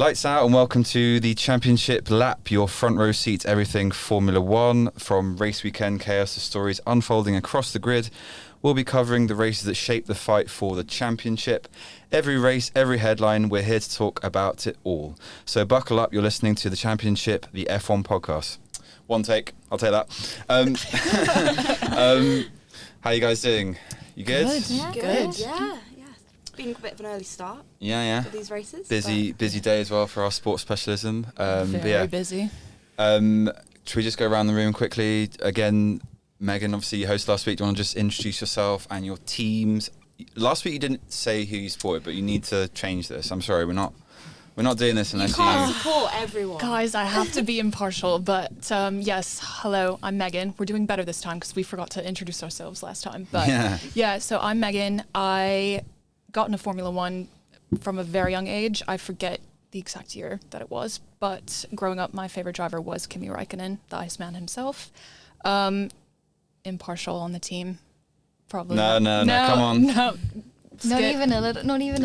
Lights out and welcome to the Championship Lap, your front row seat, everything Formula One. From race weekend chaos to stories unfolding across the grid, we'll be covering the races that shape the fight for the championship. Every race, every headline, we're here to talk about it all. So buckle up, you're listening to the Championship, the F1 podcast. One take, I'll take that. How you guys doing? You good? Yeah. Good. Yeah. Been a bit of an early start. Yeah. For these races. Busy day as well for our sports specialism. Very busy. Should we just go around the room quickly? Again, Megan, obviously you hosted last week. Do you want to just introduce yourself and your teams? Last week you didn't say who you supported, but you need to change this. I'm sorry, we're not doing this unless you can't support everyone. Guys, I have to be impartial, but yes, hello, I'm Megan. We're doing better this time because we forgot to introduce ourselves last time. But yeah, so I'm Megan. I got into Formula One from a very young age. I forget the exact year that it was, but growing up, my favorite driver was Kimi Räikkönen, the Iceman himself. Impartial on the team, probably. No, come on. No. Not even a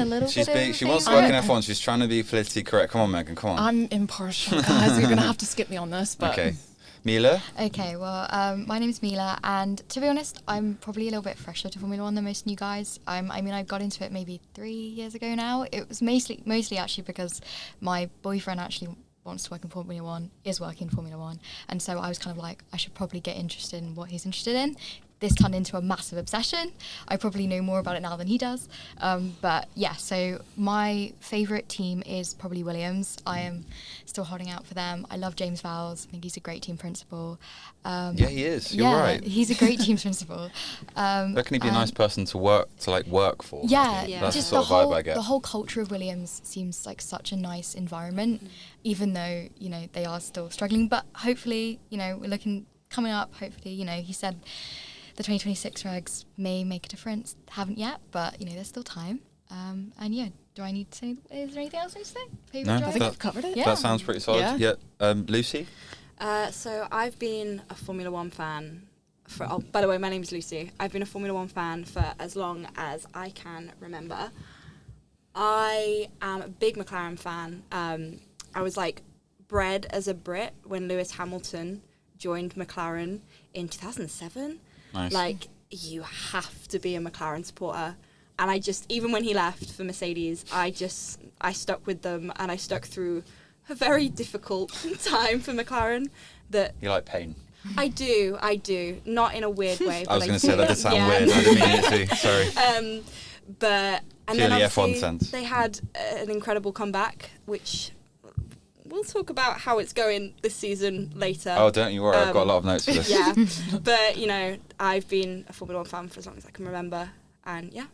little She's bit. she wants to work in F1. She's trying to be politically correct. Come on, Megan. Come on. I'm impartial, guys. You're gonna have to skip me on this, but okay. Mila? Okay, well, my name's Mila, and to be honest, I'm probably a little bit fresher to Formula One than most new guys. I got into it maybe 3 years ago now. It was mostly actually because my boyfriend actually wants to work in Formula One, is working in Formula One, and so I was kind of like, I should probably get interested in what he's interested in. This turned into a massive obsession. I probably know more about it now than he does. But yeah, so my favourite team is probably Williams. I am still holding out for them. I love James Vowles. I think he's a great team principal. Yeah, he is. You're right. He's a great team principal. Reckon he'd be a nice person to work for. Yeah, That's just the sort of vibe I get. The whole culture of Williams seems like such a nice environment, even though, they are still struggling. But hopefully, we're coming up, hopefully, he said the 2026 regs may make a difference. Haven't yet, but there's still time. And yeah, do I need to say? Is there anything else I need to say? No, I think we've covered it. Yeah. That sounds pretty solid. Yeah. Lucy. So I've been a Formula One fan for. Oh, by the way, my name's Lucy. I've been a Formula One fan for as long as I can remember. I am a big McLaren fan. I was bred as a Brit when Lewis Hamilton joined McLaren in 2007. Nice. You have to be a McLaren supporter. And I just, even when he left for Mercedes, I stuck with them, and I stuck through a very difficult time for McLaren. You like pain? I do. Not in a weird way. I was going to say that did sound weird. I didn't mean it to. Sorry. But and purely then F1 sense. They had an incredible comeback, which we'll talk about how it's going this season later. Oh, don't you worry. I've got a lot of notes for this. Yeah, but I've been a Formula One fan for as long as I can remember, and yeah.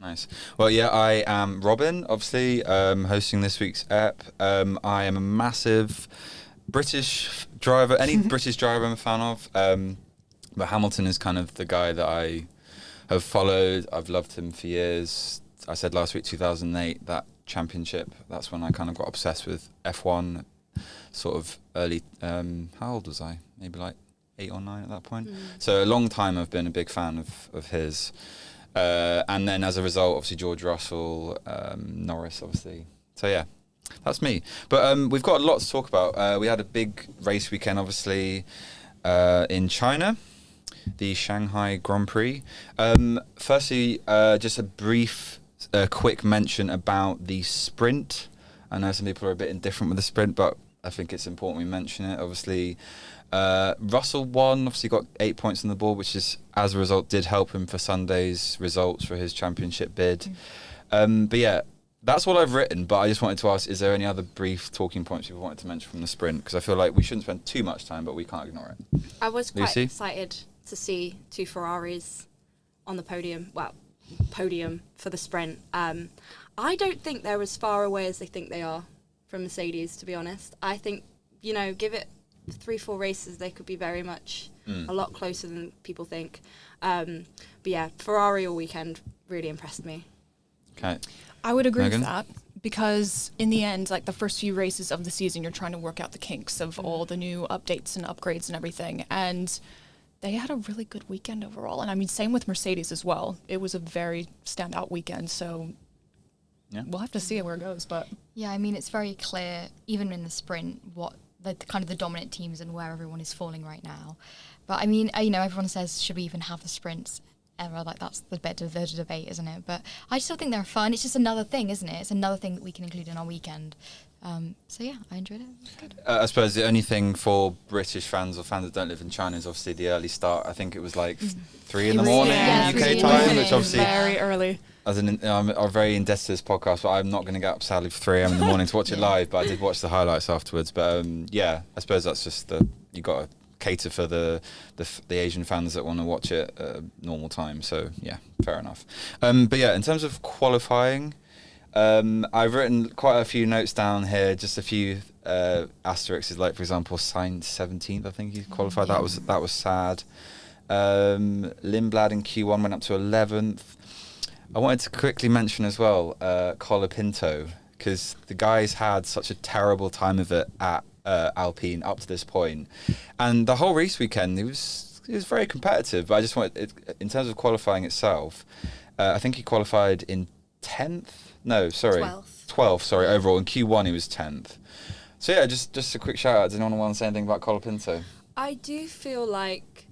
Nice. Well, yeah, I am Robin, obviously, hosting this week's ep. I am a massive British driver, any British driver I'm a fan of. But Hamilton is kind of the guy that I have followed. I've loved him for years. I said last week, 2008, that championship, that's when I kind of got obsessed with F1, sort of early, how old was I? Maybe 8 or 9 at that point. So a long time I've been a big fan of his. And then as a result, obviously George Russell, Norris, obviously. So yeah, that's me. But we've got a lot to talk about. We had a big race weekend, obviously, in China, the Shanghai Grand Prix. Firstly, just a brief, quick mention about the sprint. I know some people are a bit indifferent with the sprint, but I think it's important we mention it. Obviously, Russell won, obviously got 8 points on the board, which is, as a result, did help him for Sunday's results for his championship bid. But yeah, that's what I've written, but I just wanted to ask, is there any other brief talking points you wanted to mention from the sprint? Because I feel like we shouldn't spend too much time, but we can't ignore it. I was quite Lucy? excited to see 2 Ferraris on the podium for the sprint. I don't think they're as far away as they think they are from Mercedes, to be honest. I think, give it 3-4 races, they could be very much a lot closer than people think. But yeah, Ferrari all weekend really impressed me. Okay. I would agree Megan? with that, because in the end, the first few races of the season, you're trying to work out the kinks of all the new updates and upgrades and everything. And they had a really good weekend overall. And same with Mercedes as well. It was a very standout weekend. So we'll have to see where it goes. But yeah, I mean, it's very clear, even in the sprint, what the kind of the dominant teams and where everyone is falling right now. But I mean, everyone says, should we even have the sprints ever? Like, that's the bit of the debate, isn't it? But I still think they're fun. It's just another thing, isn't it? It's another thing that we can include in our weekend. So yeah, I enjoyed it. It was good. I suppose the only thing for British fans or fans that don't live in China is obviously the early start. I think it was like 3 in the morning UK time, which obviously very early. As I'm very indebted to this podcast, but I'm not going to get up sadly for 3 a.m. in the morning to watch it live. But I did watch the highlights afterwards. But I suppose that's just you got to cater for the Asian fans that want to watch it at a normal time. So yeah, fair enough. But yeah, in terms of qualifying. I've written quite a few notes down here, just a few asterisks, like for example, signed 17th, I think he qualified. Yeah. That was sad. Lindblad in Q1 went up to 11th. I wanted to quickly mention as well Colapinto, because the guys had such a terrible time of it at Alpine up to this point, and the whole race weekend it was very competitive. But I just wanted, in terms of qualifying itself, I think he qualified in 10th. No, sorry. 12th, sorry, overall. In Q1, he was 10th. So, yeah, just a quick shout-out. Does anyone want to say anything about Colapinto? I do feel like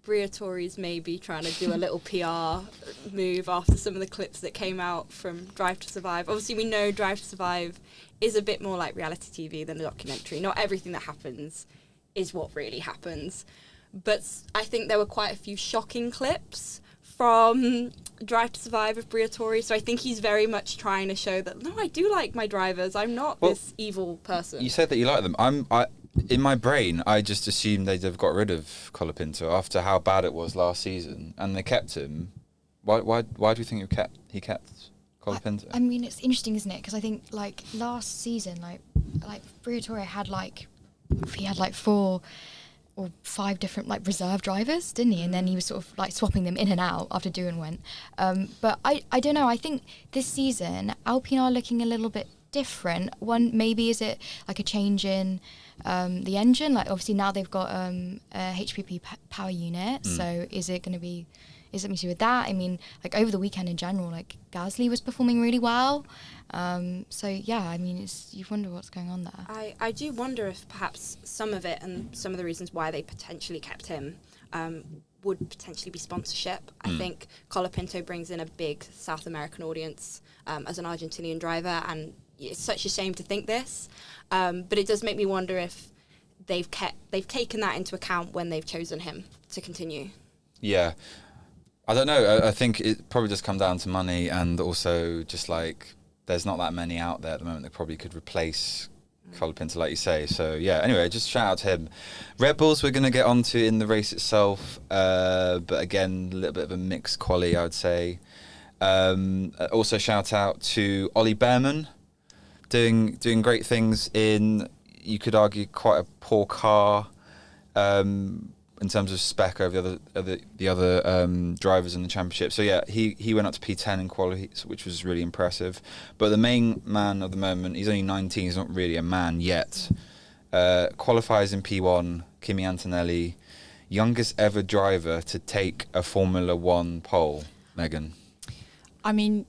Briatore's maybe trying to do a little PR move after some of the clips that came out from Drive to Survive. Obviously, we know Drive to Survive is a bit more like reality TV than a documentary. Not everything that happens is what really happens. But I think there were quite a few shocking clips from Drive to Survive of Briatore, so I think he's very much trying to show that, no, I do like my drivers, I'm not this evil person. You said that you like them. In my brain, I just assumed they'd have got rid of Colapinto after how bad it was last season, and they kept him. Why do you think he kept Colapinto? I mean, it's interesting, isn't it? Because I think, like, last season, like Briatore had, like 4 or 5 different like reserve drivers, didn't he? And then he was sort of like swapping them in and out after Doohan went. But I don't know. I think this season Alpine are looking a little bit different. One, maybe is it like a change in the engine? Like obviously now they've got a HPP power unit. So is it something to do with that? I mean, like over the weekend in general, like Gasly was performing really well. So yeah, I mean, you wonder what's going on there. I do wonder if perhaps some of it and some of the reasons why they potentially kept him would potentially be sponsorship. I think Colapinto brings in a big South American audience as an Argentinian driver, and it's such a shame to think this, but it does make me wonder if they've taken that into account when they've chosen him to continue. Yeah. I don't know. I think it probably just come down to money, and also just like there's not that many out there at the moment that probably could replace Colapinto, like you say. So yeah. Anyway, just shout out to him. Red Bulls we're going to get onto in the race itself, but again a little bit of a mixed quali, I would say. Also shout out to Ollie Behrman, doing great things in, you could argue, quite a poor car. In terms of spec over the other drivers in the championship. So yeah, he went up to P10 in quality, which was really impressive. But the main man at the moment, he's only 19, he's not really a man yet. Qualifies in P1, Kimi Antonelli, youngest ever driver to take a Formula 1 pole. Megan? I mean,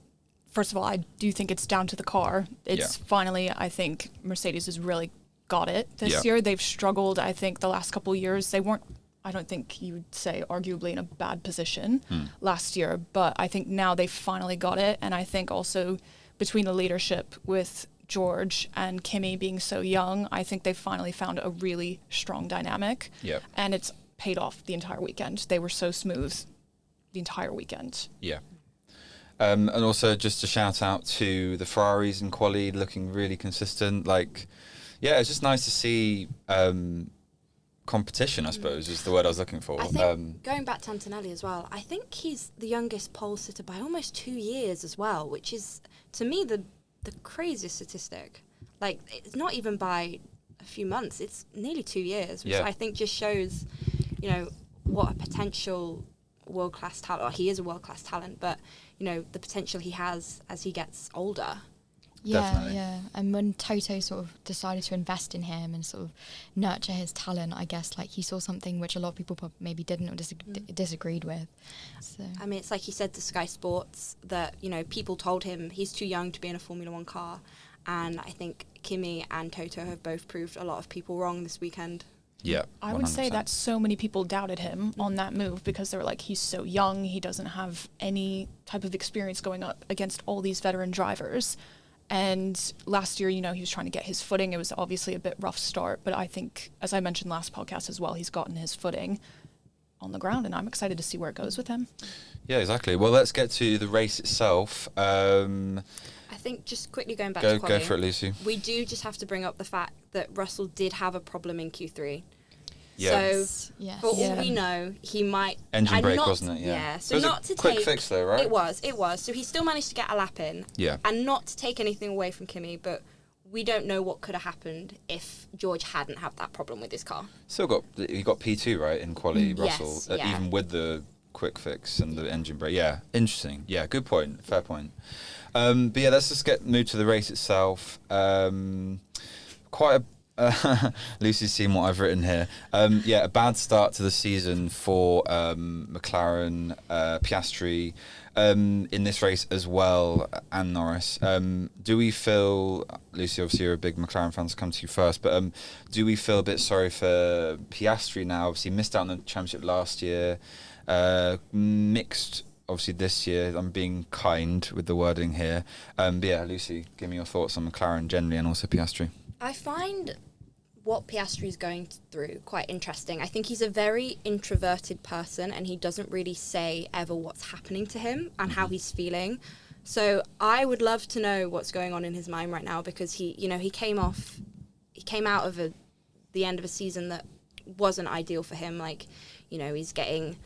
first of all, I do think it's down to the car. It's finally, I think, Mercedes has really got it this year. They've struggled, I think, the last couple of years. They weren't, I don't think you would say, arguably in a bad position last year, but I think now they've finally got it. And I think also between the leadership with George and Kimi being so young, I think they've finally found a really strong dynamic. Yep. And it's paid off the entire weekend. They were so smooth the entire weekend. Yeah. And also just a shout out to the Ferraris in quali, looking really consistent. Like, yeah, it's just nice to see competition, I suppose, is the word I was looking for. I think, going back to Antonelli as well, I think he's the youngest pole sitter by almost 2 years as well, which is, to me, the craziest statistic. Like, it's not even by a few months, it's nearly 2 years, which I think just shows, you know, what a potential world-class talent, or he is a world-class talent, but, you know, the potential he has as he gets older. Yeah, Definitely. yeah. And when Toto sort of decided to invest in him and sort of nurture his talent, I guess like he saw something which a lot of people maybe didn't or disagreed with. So. I mean, it's like he said to Sky Sports that, you know, people told him he's too young to be in a Formula One car. And I think Kimi and Toto have both proved a lot of people wrong this weekend. Yeah, I would say 100%. that so many people doubted him on that move because they were like, he's so young, he doesn't have any type of experience going up against all these veteran drivers. And last year, you know, he was trying to get his footing. It was obviously a bit rough start, but I think, as I mentioned last podcast as well, he's gotten his footing on the ground, and I'm excited to see where it goes with him. Yeah, exactly. Well, let's get to the race itself. I think just quickly going back to quali, Go for it, Lucy. we do just have to bring up the fact that Russell did have a problem in Q3. Yeah. So, Yes. for all we know, he might... Engine and brake, not- wasn't it? Yeah. so It was not a to quick take... fix though, right? It was. So he still managed to get a lap in. Yeah. And not to take anything away from Kimi, but we don't know what could have happened if George hadn't had that problem with his car. Still he got P2 right in quali, Yes, Russell, yeah. even with the quick fix and the engine brake. Yeah, interesting. Yeah, good point. Fair point. But yeah, let's just move to the race itself. Quite a Lucy's seen what I've written here. Yeah, a bad start to the season for McLaren, Piastri, in this race as well, and Norris. Do we feel, Lucy, obviously you're a big McLaren fan, so come to you first, but do we feel a bit sorry for Piastri now? Obviously missed out on the championship last year, mixed obviously this year. I'm being kind with the wording here. But yeah, Lucy, give me your thoughts on McLaren generally and also Piastri. I find what Piastri is going through quite interesting. I think he's a very introverted person and he doesn't really say ever what's happening to him and how he's feeling. So I would love to know what's going on in his mind right now because he came out of the end of a season that wasn't ideal for him. Like, you know, he's getting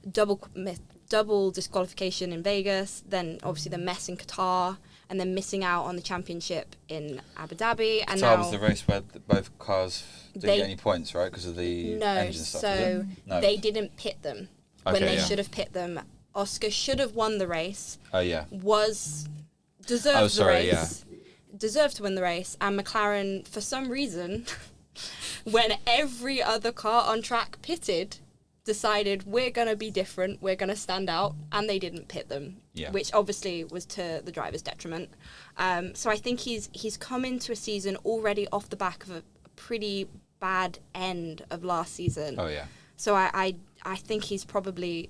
double disqualification in Vegas, then obviously the mess in Qatar, and then missing out on the championship in Abu Dhabi. And Qatar now was the race where both cars didn't get any points, right? Because of the engine stuff. so No. they didn't pit them when Okay, they yeah. should have pit them. Oscar should have won the race. Oh yeah. Deserved the sorry, race. Deserved to win the race. And McLaren, for some reason, when every other car on track pitted, decided we're going to be different, we're going to stand out, and they didn't pit them, which obviously was to the driver's detriment. So I think he's come into a season already off the back of a pretty bad end of last season. Oh yeah. So I think he's probably,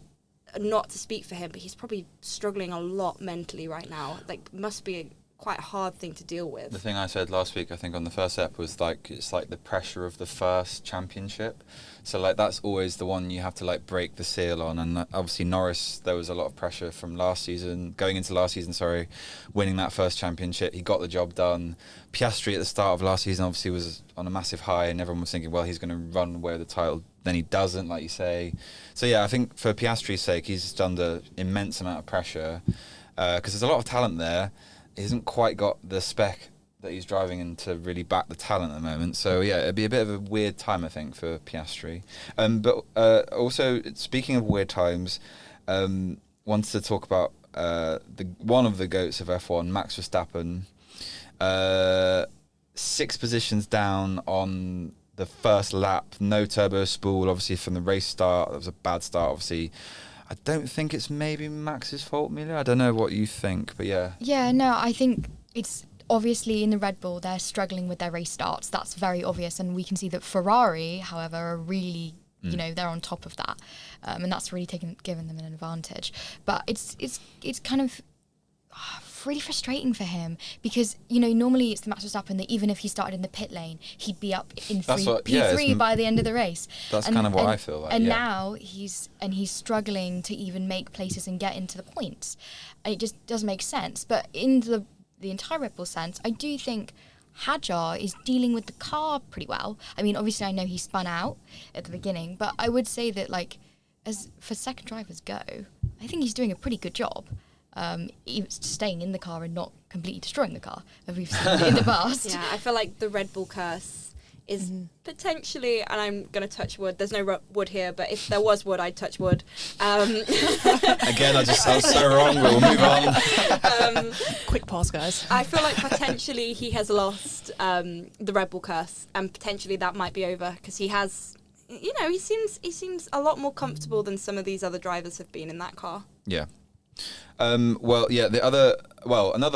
not to speak for him, but he's probably struggling a lot mentally right now. Like, must be quite a hard thing to deal with. The thing I said last week, I think on the first ep, was like it's like the pressure of the first championship. So like that's always the one you have to like break the seal on. And obviously Norris, there was a lot of pressure from going into last season, winning that first championship. He got the job done. Piastri at the start of last season obviously was on a massive high, and everyone was thinking, well, he's going to run away with the title. Then he doesn't, like you say. So yeah, I think for Piastri's sake, he's just under immense amount of pressure because there's a lot of talent there. He hasn't quite got the spec that he's driving in to really back the talent at the moment. So yeah, it'd be a bit of a weird time, I think, for Piastri. But also, speaking of weird times, wanted to talk about one of the GOATs of F1, Max Verstappen. 6 positions down on the first lap, no turbo spool, obviously from the race start. That was a bad start, obviously. I don't think it's maybe Max's fault, Mila. I don't know what you think, but yeah. Yeah, no, I think it's obviously in the Red Bull, they're struggling with their race starts. That's very obvious. And we can see that Ferrari, however, are really, they're on top of that. And that's really given them an advantage. But it's kind of really frustrating for him because, normally it's the Max Verstappen that even if he started in the pit lane, he'd be up in P3 by the end of the race. That's kind of what I feel like. And now he's struggling to even make places and get into the points. And it just doesn't make sense. But in the entire Red Bull sense, I do think Hadjar is dealing with the car pretty well. I mean, obviously I know he spun out at the beginning, but I would say that as for second drivers go, I think he's doing a pretty good job. Even staying in the car and not completely destroying the car, as we've seen in the past. Yeah, I feel like the Red Bull curse is potentially, and I'm going to touch wood. There's no wood here, but if there was wood, I'd touch wood. Again, I just sound so wrong, but we'll move on. Quick pause, guys. I feel like potentially he has lost the Red Bull curse, and potentially that might be over because he has, you know, he seems a lot more comfortable than some of these other drivers have been in that car. Yeah. Another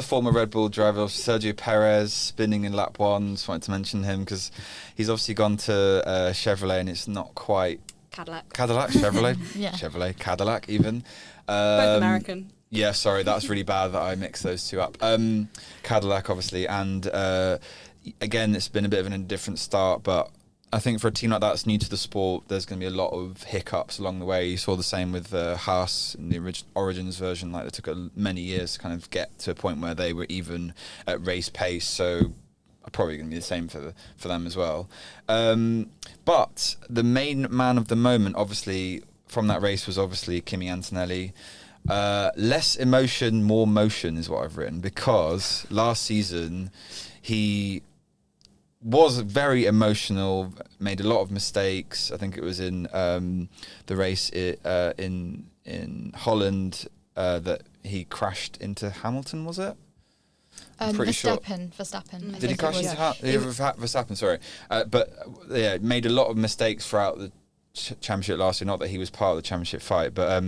former Red Bull driver, Sergio Perez, spinning in lap 1. Just wanted to mention him because he's obviously gone to Chevrolet, and it's not quite Chevrolet, Yeah. Chevrolet, Cadillac, even. Both American. Yeah, sorry, that's really bad that I mixed those two up. Cadillac, obviously, and again, it's been a bit of an indifferent start, but I think for a team like that that's new to the sport, there's going to be a lot of hiccups along the way. You saw the same with Haas in the Origins version. Like, it took many years to kind of get to a point where they were even at race pace. So probably going to be the same for them as well. But the main man of the moment, obviously, from that race was obviously Kimi Antonelli. Less emotion, more motion is what I've written, because last season he was very emotional, made a lot of mistakes. I think it was in the race in Holland that he crashed into Hamilton, was it? Verstappen. Did he crash into Verstappen? Sorry. But yeah, made a lot of mistakes throughout the championship last year. Not that he was part of the championship fight, but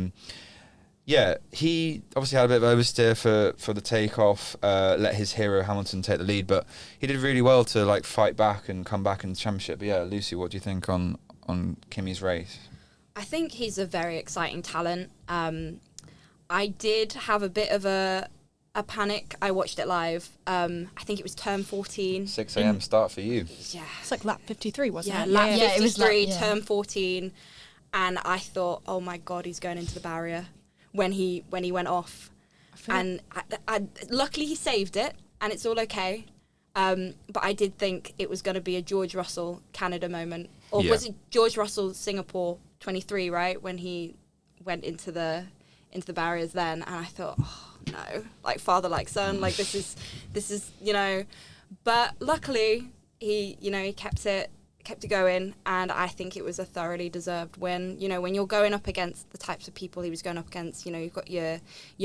yeah, he obviously had a bit of oversteer for the takeoff, let his hero Hamilton take the lead, but he did really well to like fight back and come back in the championship. But yeah, Lucy, what do you think on Kimi's race? I think he's a very exciting talent. I did have a bit of a panic. I watched it live. I think it was turn 14. 6 a.m. start for you. Yeah. It's like lap 53, wasn't it? Lap 53, it was turn 14. And I thought, oh my God, he's going into the barrier when he went off. And I luckily he saved it, and it's all okay. But I did think it was going to be a George Russell Canada moment. Or was it George Russell Singapore 23, right? When he went into the barriers then. And I thought, oh, no, like father, like son, like this is, you know, but luckily he kept it going, and I think it was a thoroughly deserved win. You know, when you're going up against the types of people he was going up against, you know, you've got your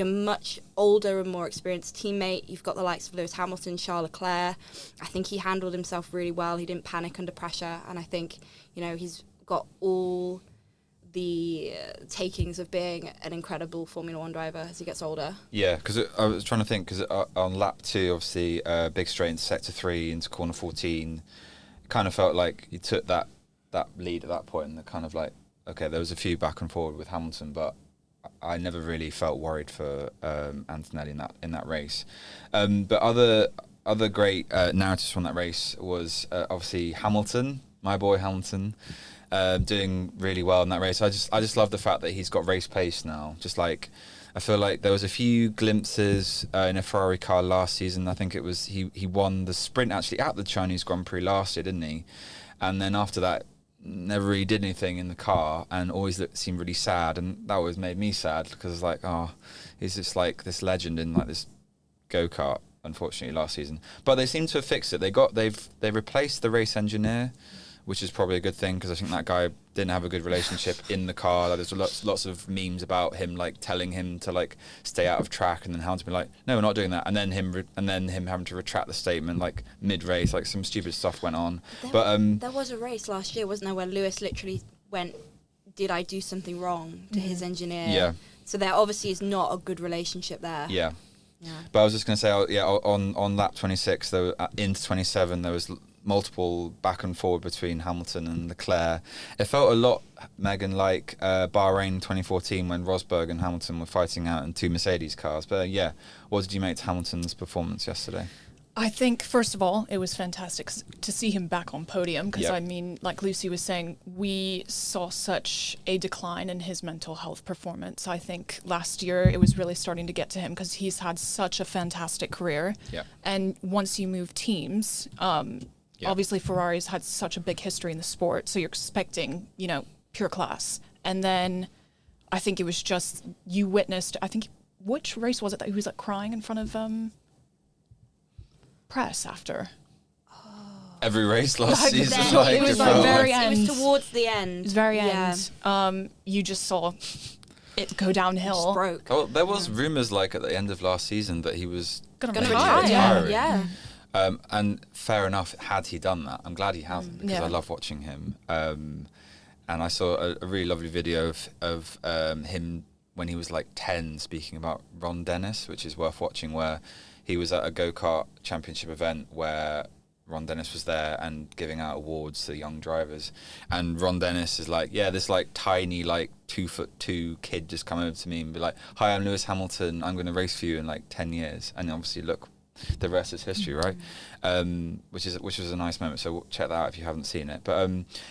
much older and more experienced teammate, you've got the likes of Lewis Hamilton, Charles Leclerc. I think he handled himself really well. He didn't panic under pressure, and I think, you know, he's got all the takings of being an incredible Formula One driver as he gets older. Yeah, because I was trying to think, because on lap 2, obviously, big straight into sector 3 into corner 14, it kind of felt like he took that lead at that point, and kind of like, okay, there was a few back and forward with Hamilton, but I never really felt worried for Antonelli in that race. But other great narratives from that race was obviously Hamilton, my boy Hamilton. Doing really well in that race. I just love the fact that he's got race pace now. Just like, I feel like there was a few glimpses in a Ferrari car last season. I think it was he won the sprint actually at the Chinese Grand Prix last year, didn't he? And then after that, never really did anything in the car, and always seemed really sad. And that always made me sad, because it's like, oh, he's just like this legend in like this go-kart. Unfortunately, last season, but they seem to have fixed it. They replaced the race engineer, which is probably a good thing, because I think that guy didn't have a good relationship in the car. Like, there's lots of memes about him like telling him to like stay out of track, and then Hamilton be like, no, we're not doing that, and then him having to retract the statement like mid race. Like, some stupid stuff went on. There was a race last year, wasn't there, where Lewis literally went, "Did I do something wrong?" to his engineer. Yeah. So there obviously is not a good relationship there. Yeah. Yeah. But I was just going to say, on lap 26, though, into 27, there was multiple back and forward between Hamilton and Leclerc. It felt a lot, Megan, like Bahrain 2014, when Rosberg and Hamilton were fighting out in two Mercedes cars. But yeah, what did you make to Hamilton's performance yesterday? I think, first of all, it was fantastic to see him back on podium, because, I mean, like Lucy was saying, we saw such a decline in his mental health performance. I think last year it was really starting to get to him, because he's had such a fantastic career. Yeah. And once you move teams, obviously Ferrari's had such a big history in the sport, so you're expecting, you know, pure class. And then I think it was just, you witnessed, I think, which race was it that he was like crying in front of press after? every race last season. It was like very end. It was towards the end. It was very end. You just saw it go downhill. Just broke. Oh, there was rumours like at the end of last season that he was gonna retire. Yeah. And fair enough, had he done that. I'm glad he hasn't, because I love watching him. And I saw a really lovely video of him when he was like 10 speaking about Ron Dennis, which is worth watching, where he was at a go-kart championship event where Ron Dennis was there and giving out awards to young drivers. And Ron Dennis is like, this like tiny, like 2'2" kid just come over to me and be like, "Hi, I'm Lewis Hamilton. I'm going to race for you in like 10 years. And obviously, look, the rest is history, right? Which was a nice moment. So check that out if you haven't seen it. But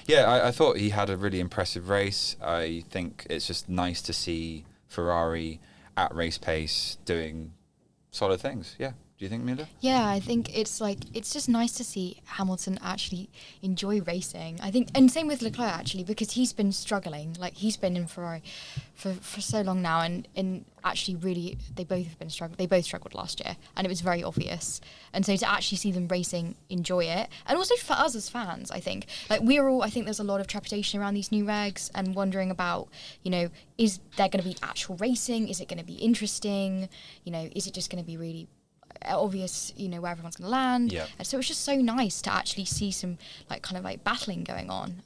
I thought he had a really impressive race. I think it's just nice to see Ferrari at race pace doing solid things. Yeah. Do you think, Mila? Yeah, I think it's just nice to see Hamilton actually enjoy racing. I think, and same with Leclerc actually, because he's been struggling. Like, he's been in Ferrari for so long now, and actually really they both struggled last year, and it was very obvious. And so to actually see them racing, enjoy it, and also for us as fans, I think I think there's a lot of trepidation around these new regs and wondering about, is there going to be actual racing? Is it going to be interesting? Is it just going to be really obvious, where everyone's going to land? Yeah. And so it's just so nice to actually see some battling going on.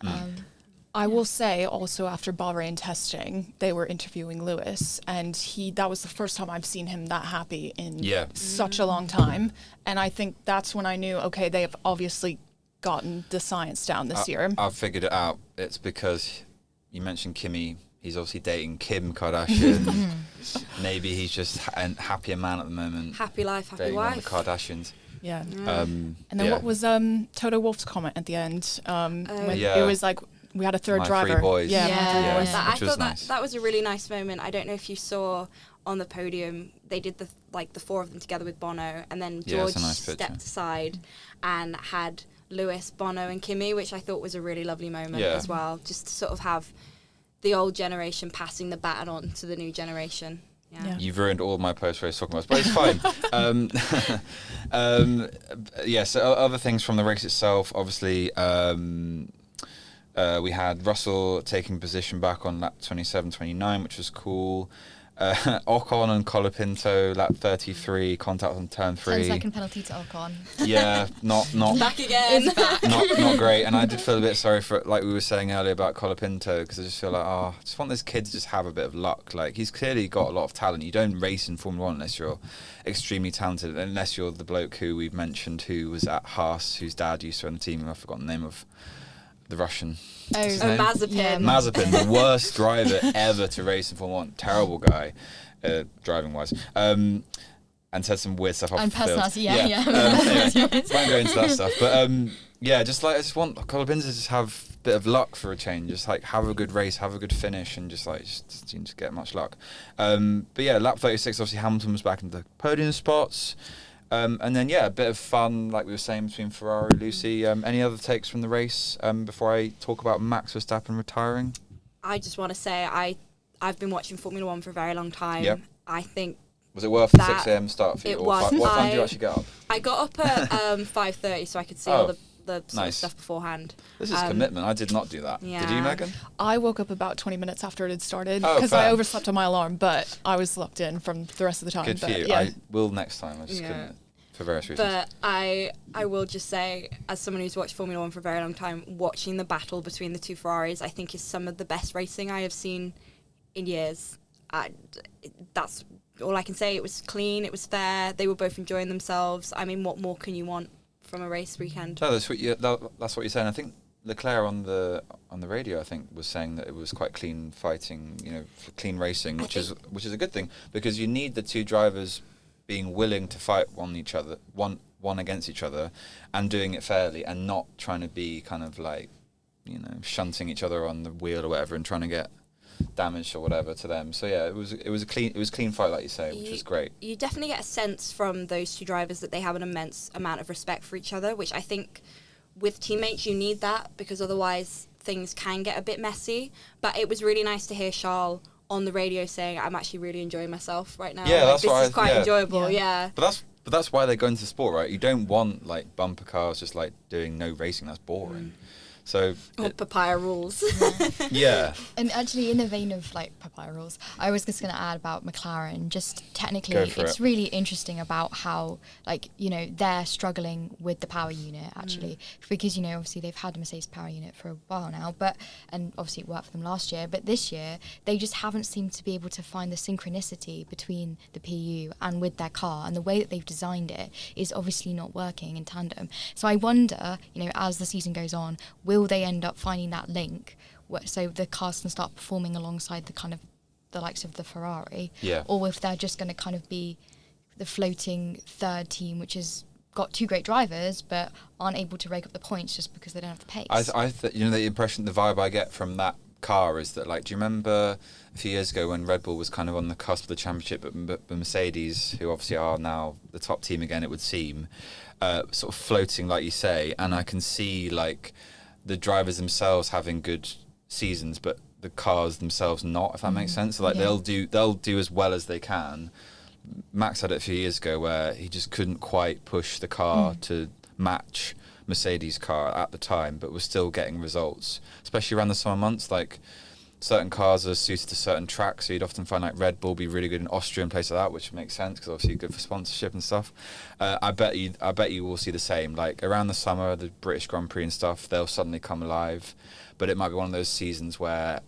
I will say also, after Bahrain testing, they were interviewing Lewis, and that was the first time I've seen him that happy in such a long time. And I think that's when I knew, okay, they have obviously gotten the science down this year. I've figured it out. It's because you mentioned Kimi. He's obviously dating Kim Kardashian. Maybe he's just a happier man at the moment. Happy life, happy dating wife. One of the Kardashians. Yeah. And then what was Toto Wolff's comment at the end? When it was like, we had a third driver. 3 boys. Yeah. I thought nice. that was a really nice moment. I don't know if you saw on the podium, they did the 4 of them together with Bono, and then George stepped aside and had Lewis, Bono and Kimi, which I thought was a really lovely moment as well, just to sort of have the old generation passing the baton on to the new generation. Yeah. You've ruined all my post-race talking about, but it's fine. So other things from the race itself, obviously, we had Russell taking position back on lap 27, 29, which was cool. Ocon and Colapinto, lap 33, contact on turn 3. 10-second penalty to Ocon. Yeah, not back again. not great. And I did feel a bit sorry for, like we were saying earlier about Colapinto, because I just feel like, I just want this kid to just have a bit of luck. Like, he's clearly got a lot of talent. You don't race in Formula 1 unless you're extremely talented, unless you're the bloke who we've mentioned who was at Haas, whose dad used to run the team. I've forgotten the name of the Russian. Mazepin. Yeah. Mazepin, the worst driver ever to race in Formula 1. Terrible guy, driving-wise. And said some weird stuff off and the field. personality, Anyway, won't go into that stuff. But I just want Colapinto to just have a bit of luck for a change. Just like have a good race, have a good finish, and just get much luck. Lap 36, obviously Hamilton was back in the podium spots. And then, a bit of fun, like we were saying, between Ferrari and Lucy. Any other takes from the race before I talk about Max Verstappen retiring? I just want to say I've been watching Formula 1 for a very long time. Yep. I think... Was it worth the 6 a.m. start for you? It was. What time did you actually get up? I got up at 5:30 so I could see all the sort of stuff beforehand. This is commitment. I did not do that. Yeah. Did you, Megan? I woke up about 20 minutes after it had started because I overslept on my alarm, but I was locked in from the rest of the time. Good for you. Yeah. I will next time. I just couldn't, for various reasons. But I will just say, as someone who's watched Formula 1 for a very long time, watching the battle between the two Ferraris, I think is some of the best racing I have seen in years. That's all I can say. It was clean, it was fair, they were both enjoying themselves. I mean, what more can you want from a race weekend? No, that's what you're saying. I think Leclerc on the radio, I think, was saying that it was quite clean fighting, clean racing, which is a good thing, because you need the two drivers being willing to fight one against each other, and doing it fairly, and not trying to be kind of like, shunting each other on the wheel or whatever, and trying to get damage or whatever to them. So it was a clean fight, like you say, which was great. You definitely get a sense from those two drivers that they have an immense amount of respect for each other, which I think with teammates you need that, because otherwise things can get a bit messy. But it was really nice to hear Charles on the radio saying, I'm actually really enjoying myself right now. Yeah, this is quite enjoyable. Yeah. But But that's why they go into sport, right? You don't want like bumper cars just like doing no racing. That's boring. So Or papaya rules. yeah. And actually, in the vein of like papaya rules, I was just going to add about McLaren. Just technically, it's really interesting about how, like, you know, they're struggling with the power unit actually, because, you know, obviously they've had a Mercedes power unit for a while now, and obviously it worked for them last year, but this year they just haven't seemed to be able to find the synchronicity between the PU and with their car, and the way that they've designed it is obviously not working in tandem. So I wonder, you know, as the season goes on, will they end up finding that link so the cars can start performing alongside the kind of the likes of the Ferrari, or if they're just going to kind of be the floating third team, which has got two great drivers but aren't able to rake up the points just because they don't have the pace. You know, the impression, the vibe I get from that car is that, like, do you remember a few years ago when Red Bull was kind of on the cusp of the championship, but Mercedes, who obviously are now the top team again, it would seem, sort of floating, like you say, and I can see like the drivers themselves having good seasons, but the cars themselves not, if that makes sense. So, like, they'll do as well as they can. Max had it a few years ago where he just couldn't quite push the car to match Mercedes' car at the time, but was still getting results, especially around the summer months. Like, certain cars are suited to certain tracks, so you'd often find like Red Bull be really good in Austria and places like that, which makes sense because obviously good for sponsorship and stuff. I bet you will see the same. Like around the summer, the British Grand Prix and stuff, they'll suddenly come alive, but it might be one of those seasons where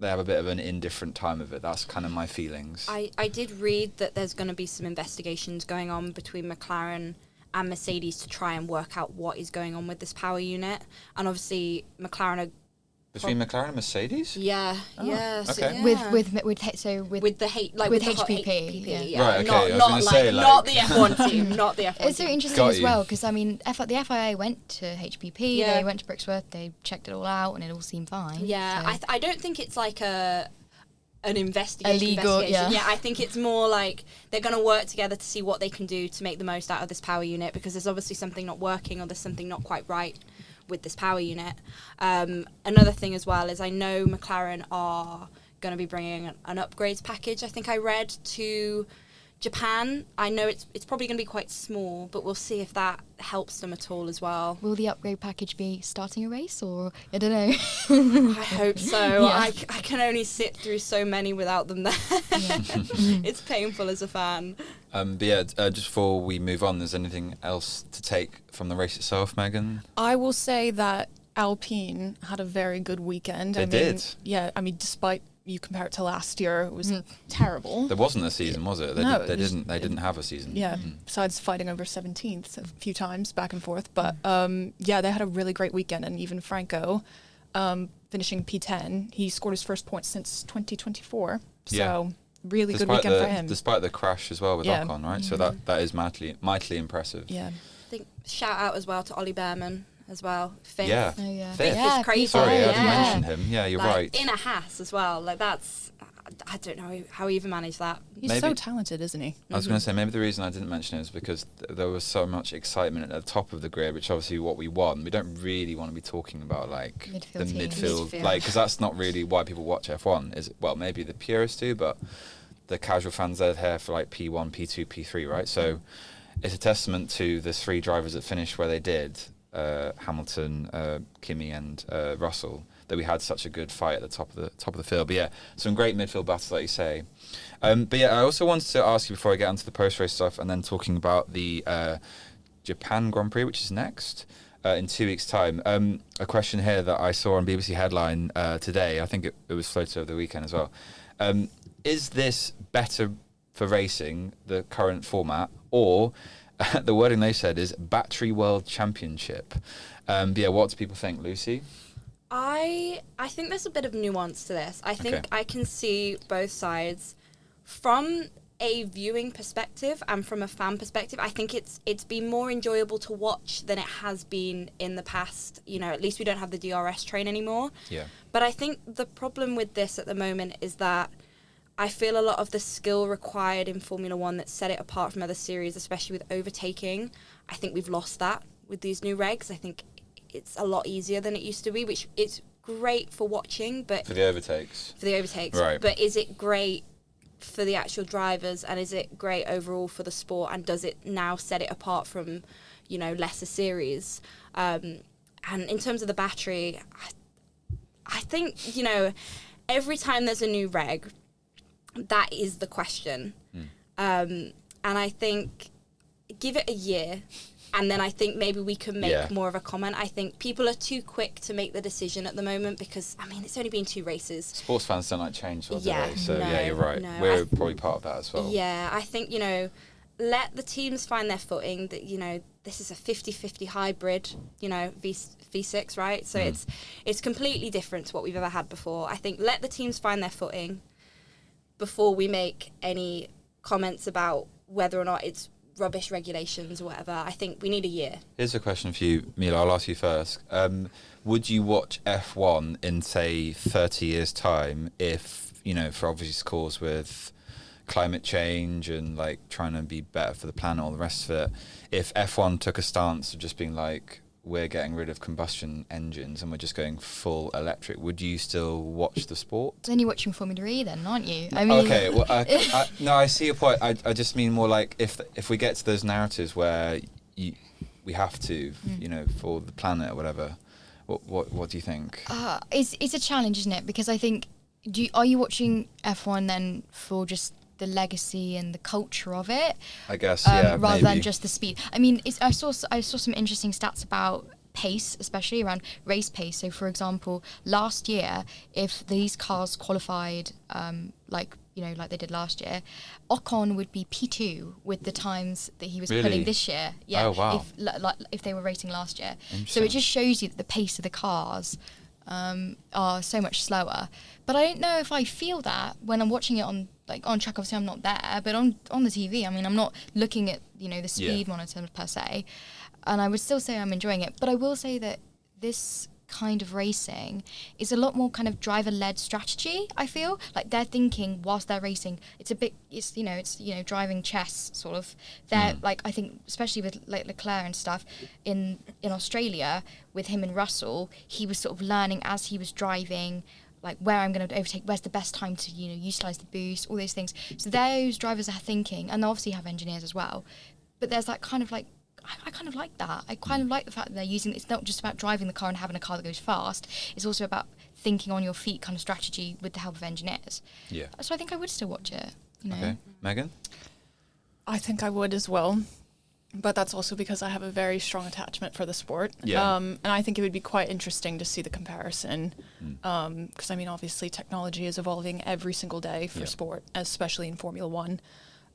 they have a bit of an indifferent time of it. That's kind of my feelings. I did read that there's going to be some investigations going on between McLaren and Mercedes to try and work out what is going on with this power unit. And obviously McLaren are between McLaren and Mercedes? Yeah, okay. So, yeah. With HPP, right, yeah. Right, okay. Not the F1 team, not the F1 It's so team. interesting as well because I mean, the FIA went to HPP, they went to Brixworth, they checked it all out, and it all seemed fine. Yeah, so. I don't think it's like an investigation. Illegal, yeah, I think it's more like they're going to work together to see what they can do to make the most out of this power unit, because there's obviously something not working or there's something not quite right with this power unit. Another thing as well is I know McLaren are going to be bringing an upgrades package, I think I read, to Japan. I know it's probably going to be quite small, but we'll see if that helps them at all as well. Will the upgrade package be starting a race, or I don't know? I hope so. Yeah. I can only sit through so many without them there. It's painful as a fan. But yeah, just before we move on, is anything else to take from the race itself, Megan? I will say that Alpine had a very good weekend. They did. Yeah, I mean, despite you compare it to last year, it was terrible. There wasn't a season, was it? They didn't have a season. Yeah, besides fighting over 17th a few times back and forth. But yeah, they had a really great weekend, and even Franco finishing P10, he scored his first point since 2024. So really good weekend for him. Despite the crash as well with Ocon, right? So that is mightily impressive. Yeah. I think shout out as well to Ollie Behrman as well. Fifth. Yeah. Oh, yeah. Fifth is crazy. Sorry, I didn't Yeah. mention him. Yeah, you're right. In a Haas as well. Like, that's, I don't know how he even managed that. He's so talented, isn't he? I was going to say, maybe the reason I didn't mention it is because there was so much excitement at the top of the grid, which obviously what we won. We don't really want to be talking about like the midfield, like, because that's not really why people watch F1. Is it? Well, maybe the purists do, but the casual fans are here for like P1, P2, P3, right? So it's a testament to the three drivers that finished where they did, Hamilton, Kimi, and Russell, that we had such a good fight at the top of the field. But yeah, some great midfield battles, like you say. But yeah, I also wanted to ask you before I get onto the post-race stuff, and then talking about the Japan Grand Prix, which is next in 2 weeks' time. A question here that I saw on BBC Headline today. I think it was floated over the weekend as well. Is this better for racing, the current format, or the wording they said is Battery World Championship? Yeah, what do people think, Lucy? I think there's a bit of nuance to this. I think I can see both sides. From a viewing perspective and from a fan perspective, I think it's been more enjoyable to watch than it has been in the past. You know, at least we don't have the DRS train anymore. Yeah. But I think the problem with this at the moment is that I feel a lot of the skill required in Formula One that set it apart from other series, especially with overtaking, I think we've lost that with these new regs. I think it's a lot easier than it used to be, which is great for watching, but For the overtakes. Right. But is it great for the actual drivers, and is it great overall for the sport, and does it now set it apart from, you know, lesser series? And in terms of the battery, I think, you know, every time there's a new reg, that is the question. And I think give it a year, and then I think maybe we can make more of a comment. I think people are too quick to make the decision at the moment because, I mean, it's only been 2 races. Sports fans don't like change, do they? So, no, yeah, you're right. no, We're probably part of that as well. Yeah, I think, you know, let the teams find their footing. That, you know, this is a 50-50 hybrid, you know, V6, right? So it's completely different to what we've ever had before. I think let the teams find their footing before we make any comments about whether or not it's rubbish regulations or whatever. I think we need a year. Here's a question for you, Mila. I'll ask you first. Would you watch F1 in, say, 30 years' time if, you know, for obvious cause with climate change and, like, trying to be better for the planet, all the rest of it, if F1 took a stance of just being like, we're getting rid of combustion engines and we're just going full electric, would you still watch the sport? Then you're watching Formula E then, aren't you? I mean, okay, well, no, I see your point. I just mean more like if we get to those narratives where we have to, you know, for the planet or whatever, what do you think? It's a challenge, isn't it? Because I think, are you watching F1 then for just the legacy and the culture of it? I guess, yeah, rather maybe. than just the speed. I mean, I saw some interesting stats about pace, especially around race pace. So, for example, last year, if these cars qualified, like they did last year, Ocon would be P2 with the times that he was pulling this year. Yeah. Oh, wow. If they were racing last year. So it just shows you that the pace of the cars are so much slower. But I don't know if I feel that when I'm watching it on track. Obviously, I'm not there, but on the TV, I mean, I'm not looking at, you know, the speed monitor per se, and I would still say I'm enjoying it. But I will say that this kind of racing is a lot more kind of driver-led strategy. I feel like they're thinking whilst they're racing. It's driving chess sort of. They're like, I think especially with like Leclerc and stuff in Australia with him and Russell, he was sort of learning as he was driving, like where I'm going to overtake, where's the best time to, you know, utilise the boost, all those things. So those drivers are thinking, and they obviously have engineers as well, but there's that kind of like, I kind of like that. I kind of like the fact that they're using, it's not just about driving the car and having a car that goes fast, it's also about thinking on your feet kind of strategy with the help of engineers. Yeah. So I think I would still watch it, you know. Okay. Megan? I think I would as well. But that's also because I have a very strong attachment for the sport. Yeah. And I think it would be quite interesting to see the comparison. Because, I mean, obviously technology is evolving every single day for sport, especially in Formula One.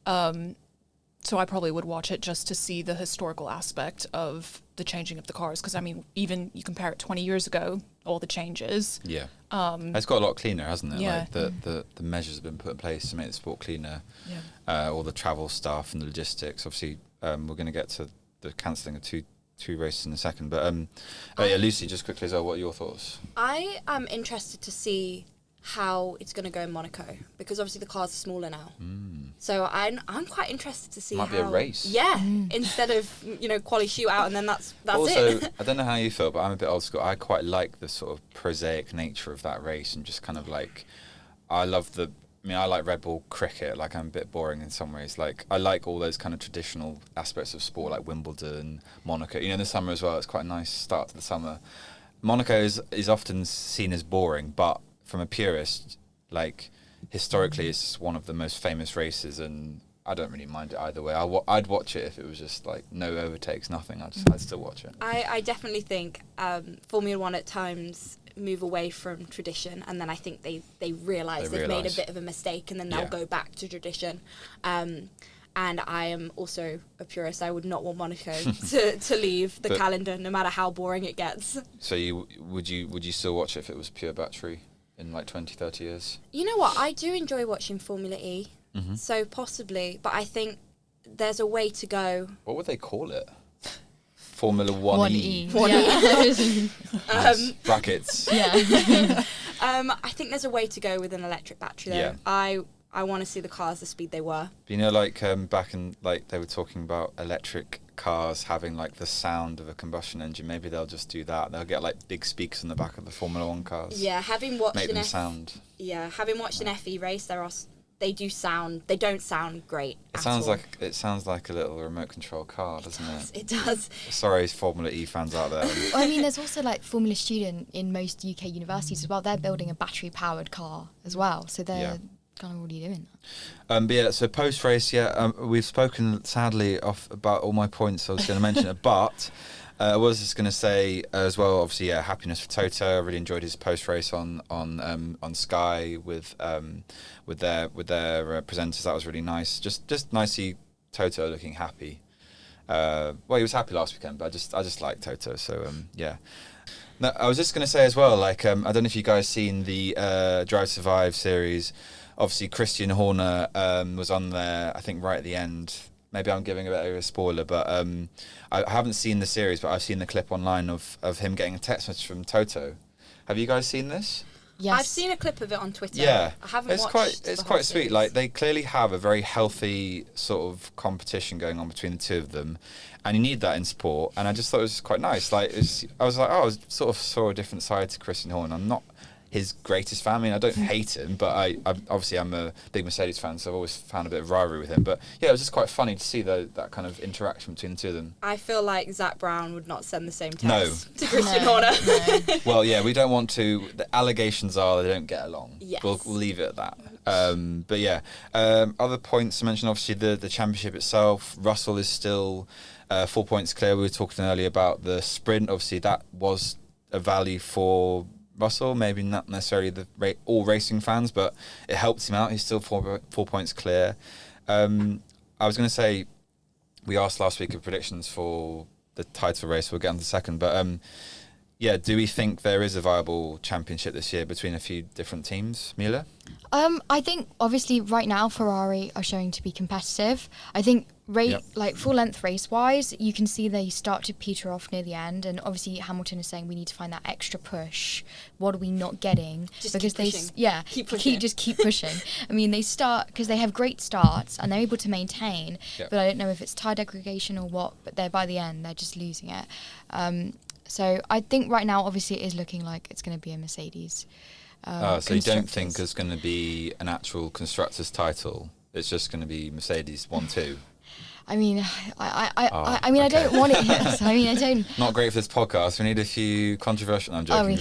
So I probably would watch it just to see the historical aspect of the changing of the cars. Because, I mean, even you compare it 20 years ago, all the changes. Yeah. It's got a lot cleaner, hasn't it? Yeah. Like the measures have been put in place to make the sport cleaner. Yeah. All the travel stuff and the logistics. Obviously, we're going to get to the cancelling of two races in a second. But Lucy, just quickly as well, what are your thoughts? I am interested to see how it's going to go in Monaco, because obviously the cars are smaller now. So I'm quite interested to see Might be a race. Yeah, instead of, you know, quali shootout and then that's also, it. I don't know how you feel, but I'm a bit old school. I quite like the sort of prosaic nature of that race, and just kind of like, I like Red Bull cricket. Like, I'm a bit boring in some ways. Like, I like all those kind of traditional aspects of sport, like Wimbledon, Monaco. You know, in the summer as well, it's quite a nice start to the summer. Monaco is often seen as boring, but from a purist, like, historically, it's one of the most famous races, and I don't really mind it either way. I'd watch it if it was just like no overtakes, nothing. I'd still watch it. I definitely think Formula One at times move away from tradition, and then I think they realise they've made a bit of a mistake, and then they'll go back to tradition. And I am also a purist. I would not want Monaco to leave the calendar, no matter how boring it gets. So would you still watch it if it was pure battery in like 20, 30 years? You know what? I do enjoy watching Formula E. So possibly, but I think there's a way to go. What would they call it? Formula 1E. 1E. Brackets. Yeah. I think there's a way to go with an electric battery, though. Yeah. I want to see the cars the speed they were. You know, like back in, like, they were talking about electric cars having like the sound of a combustion engine. Maybe they'll just do that. They'll get like big speakers on the back of the Formula One cars. Yeah, having watched make them sound. Yeah, having watched an FE race, there are they don't sound great. It sounds like a little remote control car, doesn't it? It does. Sorry, Formula E fans out there. Well, I mean, there's also like Formula Student in most UK universities as well. They're building a battery powered car as well, so they're kind of already doing that. But yeah, so post race, we've spoken sadly off about all my points. I was going to mention it, but I was just going to say as well. Obviously, happiness for Toto. I really enjoyed his post race on Sky with their presenters. That was really nice. Just nice to see Toto looking happy. Well, he was happy last weekend, but I just like Toto. So yeah. No, I was just going to say as well. Like I don't know if you guys seen the Drive to Survive series. Obviously, Christian Horner was on there, I think, right at the end. Maybe I'm giving a bit of a spoiler, but I haven't seen the series, but I've seen the clip online of him getting a text message from Toto. Have you guys seen this? Yes. I've seen a clip of it on Twitter. Yeah, I haven't watched it's the quite whole sweet. series. Like, they clearly have a very healthy sort of competition going on between the two of them, and you need that in sport. And I just thought it was quite nice. Like, I was like, I sort of saw a different side to Christian Horner. I'm not his greatest fan. I mean, I don't hate him, but I obviously I'm a big Mercedes fan, so I've always found a bit of rivalry with him. But yeah, it was just quite funny to see that kind of interaction between the two of them. I feel like Zach Brown would not send the same text No. to Christian Horner. No. Well, yeah, we don't want to. The allegations are they don't get along. Yes. We'll leave it at that. But yeah, other points to mention. Obviously, the championship itself. Russell is still 4 points clear. We were talking earlier about the sprint. Obviously, that was a value for Russell, maybe not necessarily all racing fans, but it helped him out. He's still 4 points clear. I was going to say, we asked last week of predictions for the title race. We'll get on to the second, but yeah, do we think there is a viable championship this year between a few different teams, Mila? I think obviously right now Ferrari are showing to be competitive. I think like full length race wise, you can see they start to peter off near the end, and obviously Hamilton is saying we need to find that extra push. What are we not getting? Keep pushing. Keep pushing. I mean, they start because they have great starts and they're able to maintain, but I don't know if it's tire degradation or what. But by the end they're just losing it. So I think right now obviously it is looking like it's going to be a Mercedes. So you don't think there's going to be an actual constructors title? It's just going to be Mercedes 1-2. I mean, I don't want it. Yes. I mean, I don't. Not great for this podcast. We need a few controversial. No, I'm joking.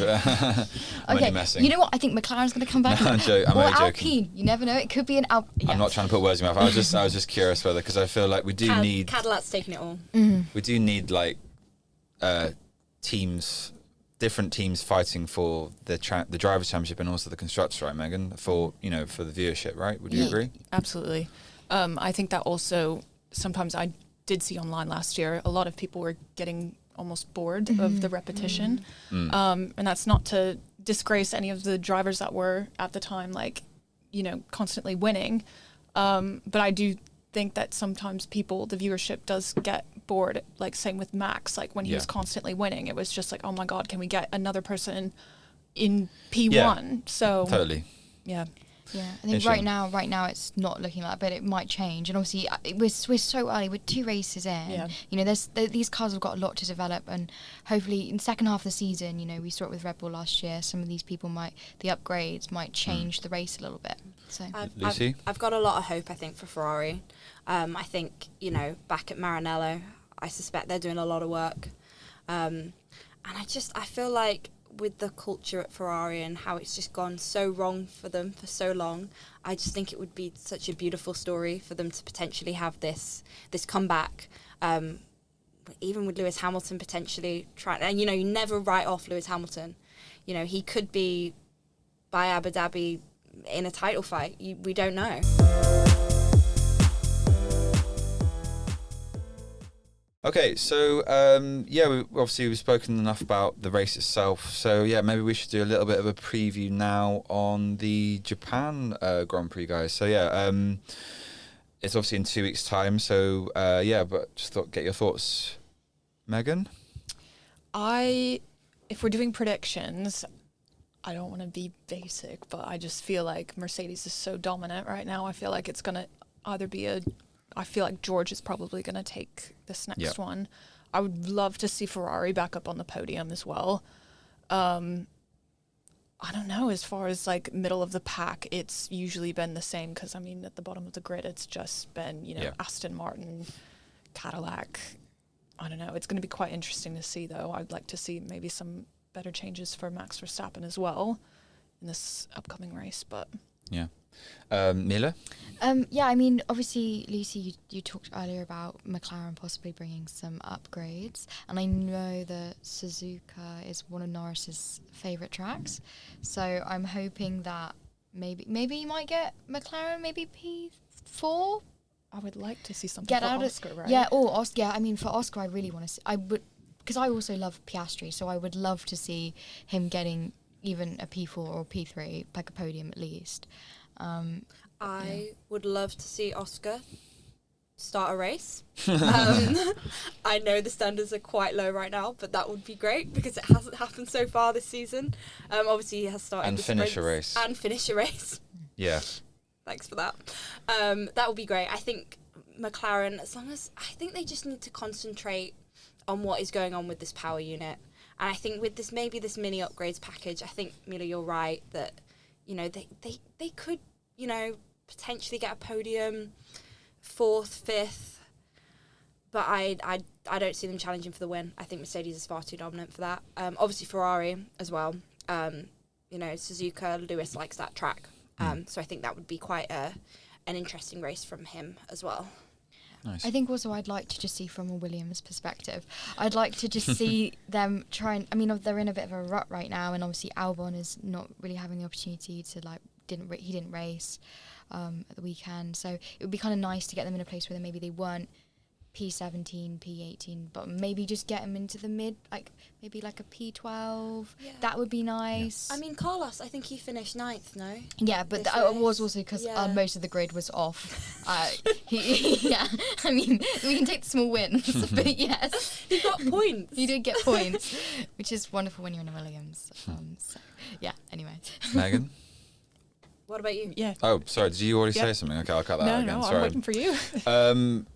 I'm only messing. You know what? I think McLaren's going to come back. No, I'm only joking. Alpine. You never know. It could be an Alpine. Yes. I'm not trying to put words in your mouth. I was just curious whether, because I feel like we do need Cadillac's taking it all. Mm-hmm. We do need like teams. Different teams fighting for the drivers' championship and also the constructors, right, Megan? For the viewership, right? Would you agree? Absolutely. I think that also sometimes I did see online last year. A lot of people were getting almost bored of the repetition, and that's not to disgrace any of the drivers that were at the time, constantly winning. But I do think that sometimes the viewership does get bored, like same with Max, like when he was constantly winning, it was just like, oh my God, can we get another person in P1? Yeah, so totally. Yeah. Yeah, I think right now it's not looking like that, but it might change. And obviously we're so early, we're 2 races in. Yeah. These cars have got a lot to develop, and hopefully in the second half of the season, we saw it with Red Bull last year. Some of these people the upgrades might change the race a little bit. So Lucy? I've got a lot of hope, I think, for Ferrari. I think, back at Maranello, I suspect they're doing a lot of work. And I feel like with the culture at Ferrari and how it's just gone so wrong for them for so long, I just think it would be such a beautiful story for them to potentially have this comeback. Even with Lewis Hamilton potentially trying, and you never write off Lewis Hamilton. He could be by Abu Dhabi in a title fight. We don't know. Okay, so we've spoken enough about the race itself. So yeah, maybe we should do a little bit of a preview now on the Japan Grand Prix, guys. So yeah, it's obviously in 2 weeks' time. So but just get your thoughts, Megan. If we're doing predictions, I don't want to be basic, but I just feel like Mercedes is so dominant right now. I feel like it's gonna either be I feel like George is probably going to take this next one. I would love to see Ferrari back up on the podium as well. I don't know, as far as like middle of the pack, it's usually been the same because I mean at the bottom of the grid it's just been, Aston Martin, Cadillac. I don't know. It's going to be quite interesting to see though. I'd like to see maybe some better changes for Max Verstappen as well in this upcoming race, but yeah. Mila? Yeah, I mean, obviously, Lucy, you talked earlier about McLaren possibly bringing some upgrades, and I know that Suzuka is one of Norris's favourite tracks, so I'm hoping that maybe you might get McLaren, maybe P4. I would like to see something Get for out Oscar, of, right? Yeah, or Oscar. Yeah, I mean, for Oscar, I really want to see. I would, because I also love Piastri, so I would love to see him getting even a P4 or P3, like a podium at least. I would love to see Oscar start a race. I know the standards are quite low right now, but that would be great because it hasn't happened so far this season. Obviously, he has started and the finish a sprints race. And finish a race. Yeah. Thanks for that. That would be great. I think McLaren, I think they just need to concentrate on what is going on with this power unit. And I think with this, maybe this mini upgrades package, I think, Mila, you're right that, they could, potentially get a podium, 4th, 5th. But I don't see them challenging for the win. I think Mercedes is far too dominant for that. Obviously Ferrari as well. Suzuka, Lewis likes that track. So I think that would be quite an interesting race from him as well. Nice. I think also I'd like to just see from a Williams perspective. I'd like to just see them try and, I mean, they're in a bit of a rut right now, and obviously Albon is not really having the opportunity to, he didn't race at the weekend. So it would be kind of nice to get them in a place where maybe they weren't P17, P18, but maybe just get them into the mid, maybe like a P12. Yeah. That would be nice. I mean, Carlos, I think he finished 9th, no? Yeah, but that was also because most of the grid was off. Yeah, I mean, we can take the small wins, but yes. He got points. He did get points, which is wonderful when you're in a Williams. So, yeah, anyway. Megan? What about you? Yeah. Oh, sorry. Did you already say something? Okay, I'll cut that out again. No, sorry. I'm waiting for you.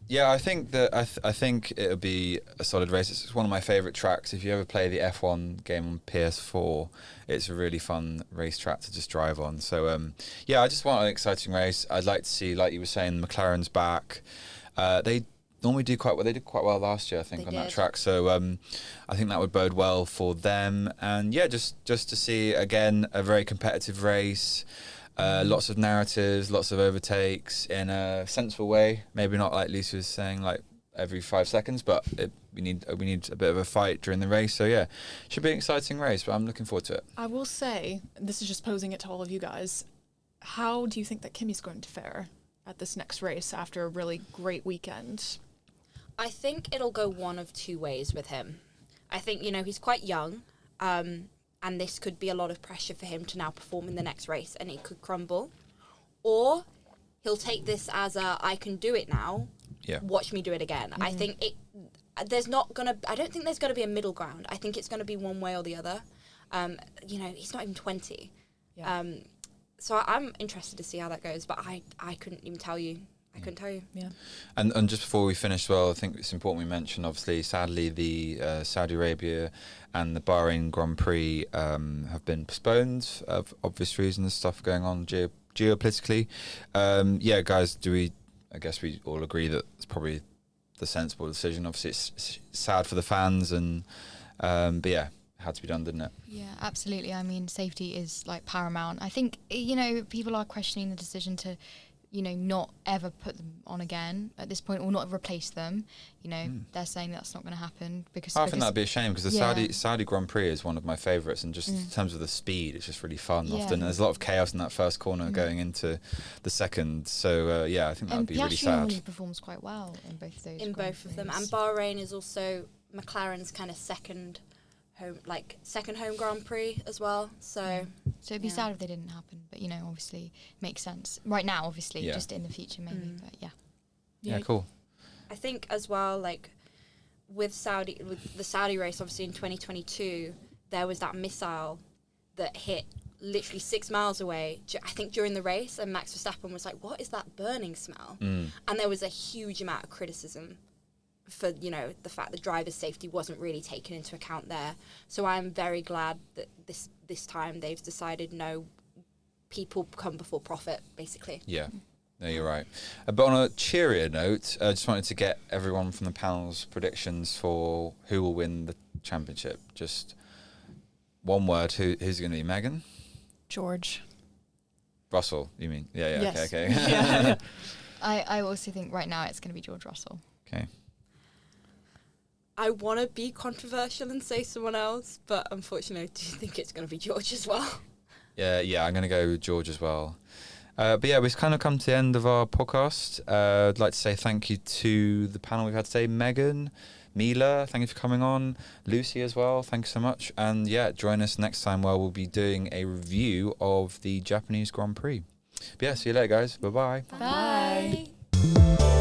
Yeah, I think that I think it'll be a solid race. It's one of my favourite tracks. If you ever play the F1 game on PS4, it's a really fun racetrack to just drive on. So yeah, I just want an exciting race. I'd like to see, like you were saying, McLaren's back. They normally do quite well. They did quite well last year, I think, that track. So I think that would bode well for them. And yeah, just to see again a very competitive race. Lots of narratives, lots of overtakes in a sensible way. Maybe not like Lisa was saying, like every 5 seconds, but we need a bit of a fight during the race. So yeah, should be an exciting race, but I'm looking forward to it. I will say, this is just posing it to all of you guys, how do you think that Kimi's going to fare at this next race after a really great weekend? I think it'll go one of two ways with him. I think, he's quite young. And this could be a lot of pressure for him to now perform in the next race, and it could crumble. Or he'll take this as I can do it now. Yeah. Watch me do it again. I think I don't think there's going to be a middle ground. I think it's going to be one way or the other. He's not even 20. Yeah. So I'm interested to see how that goes, but I couldn't even tell you. I couldn't tell you. Yeah. And just before we finish, I think it's important we mention, obviously, sadly, the Saudi Arabia and the Bahrain Grand Prix have been postponed of obvious reasons, stuff going on geopolitically. Yeah, guys, I guess we all agree that it's probably the sensible decision. Obviously, it's sad for the fans, and but yeah, it had to be done, didn't it? Yeah, absolutely. I mean, safety is paramount. I think, people are questioning the decision to not ever put them on again at this point, or not replace them. They're saying that's not going to happen because I think that'd be a shame, because the Saudi Grand Prix is one of my favourites, and just in terms of the speed, it's just really fun. Often there's a lot of chaos in that first corner going into the second. So yeah, I think that'd be really sad. Normally performs quite well in both of those. In both of them, and Bahrain is also McLaren's kind of second home Grand Prix as well. So it'd be sad if they didn't happen, but obviously makes sense right now. Obviously, just in the future maybe, but yeah. Yeah, cool. I think as well, with the Saudi race, obviously in 2022, there was that missile that hit literally 6 miles away, I think during the race, and Max Verstappen was like, "What is that burning smell?" And there was a huge amount of criticism for, you know, the fact that driver safety wasn't really taken into account there. So I'm very glad that this time they've decided no, people come before profit, basically. Yeah. No, you're right. But on a cheerier note, I just wanted to get everyone from the panel's predictions for who will win the championship. Just one word. Who's going to be? Megan? George. Russell, you mean? Yeah, Yes. okay. Yeah. I also think right now it's going to be George Russell. Okay. I want to be controversial and say someone else, but unfortunately I do think it's going to be George as well. Yeah, I'm going to go with George as well. But yeah, we've kind of come to the end of our podcast. I'd like to say thank you to the panel we've had today. Megan, Mila, thank you for coming on. Lucy as well, thanks so much. And yeah, join us next time where we'll be doing a review of the Japanese Grand Prix. But yeah, see you later, guys. Bye-bye. Bye. Bye.